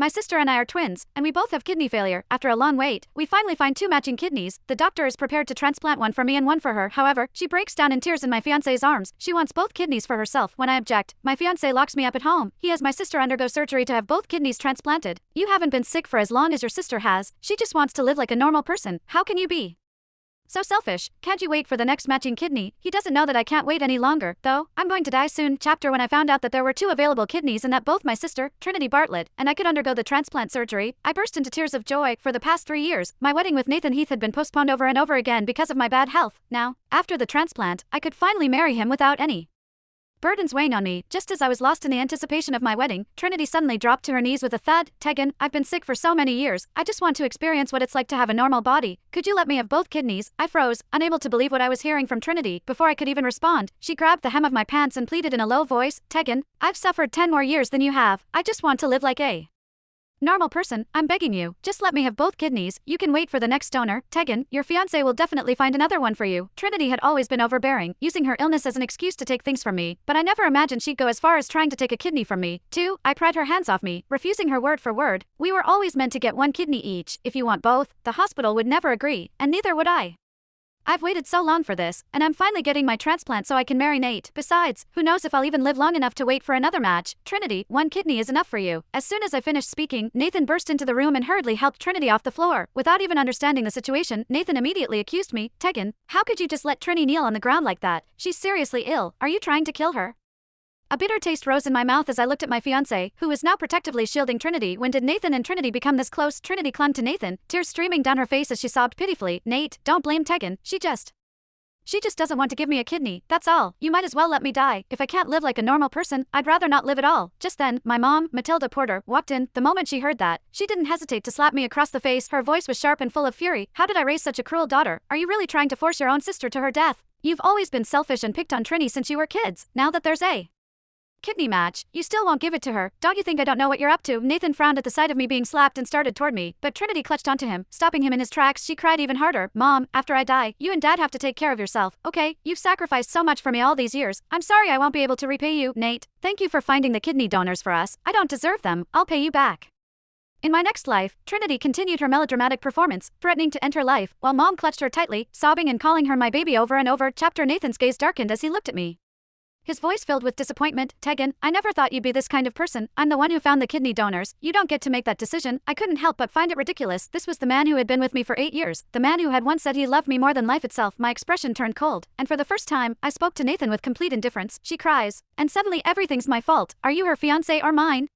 My sister and I are twins, and we both have kidney failure. After a long wait, we finally find two matching kidneys. The doctor is prepared to transplant one for me and one for her. However, she breaks down in tears in my fiancé's arms. She wants both kidneys for herself. When I object, my fiancé locks me up at home. He has my sister undergo surgery to have both kidneys transplanted. You haven't been sick for as long as your sister has. She just wants to live like a normal person. How can you be so selfish? Can't you wait for the next matching kidney? He doesn't know that I can't wait any longer, though. I'm going to die soon. Chapter When I found out that there were two available kidneys and that both my sister, Trinity Bartlett, and I could undergo the transplant surgery, I burst into tears of joy. For the past 3 years, my wedding with Nathan Heath had been postponed over and over again because of my bad health. Now, after the transplant, I could finally marry him without any burdens weighing on me. Just as I was lost in the anticipation of my wedding, Trinity suddenly dropped to her knees with a thud. Tegan, I've been sick for so many years. I just want to experience what it's like to have a normal body. Could you let me have both kidneys? I froze, unable to believe what I was hearing from Trinity. Before I could even respond, she grabbed the hem of my pants and pleaded in a low voice, Tegan, I've suffered 10 more years than you have. I just want to live like a normal person. I'm begging you, just let me have both kidneys. You can wait for the next donor. Tegan, your fiancé will definitely find another one for you. Trinity had always been overbearing, using her illness as an excuse to take things from me, but I never imagined she'd go as far as trying to take a kidney from me. 2. I pried her hands off me, refusing her word for word. We were always meant to get one kidney each. If you want both, the hospital would never agree, and neither would I. I've waited so long for this, and I'm finally getting my transplant so I can marry Nate. Besides, who knows if I'll even live long enough to wait for another match. Trinity, one kidney is enough for you. As soon as I finished speaking, Nathan burst into the room and hurriedly helped Trinity off the floor. Without even understanding the situation, Nathan immediately accused me. Tegan, how could you just let Trini kneel on the ground like that? She's seriously ill. Are you trying to kill her? A bitter taste rose in my mouth as I looked at my fiancé, who was now protectively shielding Trinity. When did Nathan and Trinity become this close? Trinity clung to Nathan, tears streaming down her face as she sobbed pitifully. Nate, don't blame Tegan. She just doesn't want to give me a kidney, that's all. You might as well let me die. If I can't live like a normal person, I'd rather not live at all. Just then, my mom, Matilda Porter, walked in. The moment she heard that, she didn't hesitate to slap me across the face. Her voice was sharp and full of fury. How did I raise such a cruel daughter? Are you really trying to force your own sister to her death? You've always been selfish and picked on Trini since you were kids. Now that there's a kidney match, you still won't give it to her. Don't you think I don't know what you're up to? Nathan frowned at the sight of me being slapped and started toward me, but Trinity clutched onto him, stopping him in his tracks. She cried even harder. Mom, after I die, you and Dad have to take care of yourself, okay? You've sacrificed so much for me all these years. I'm sorry I won't be able to repay you. Nate, thank you for finding the kidney donors for us. I don't deserve them. I'll pay you back. In my next life, Trinity continued her melodramatic performance, threatening to end her life, while Mom clutched her tightly, sobbing and calling her my baby over and over. Chapter Nathan's gaze darkened as he looked at me, his voice filled with disappointment. Tegan, I never thought you'd be this kind of person. I'm the one who found the kidney donors. You don't get to make that decision. I couldn't help but find it ridiculous. This was the man who had been with me for 8 years. The man who had once said he loved me more than life itself. My expression turned cold, and for the first time, I spoke to Nathan with complete indifference. She cries, and suddenly everything's my fault. Are you her fiancé or mine?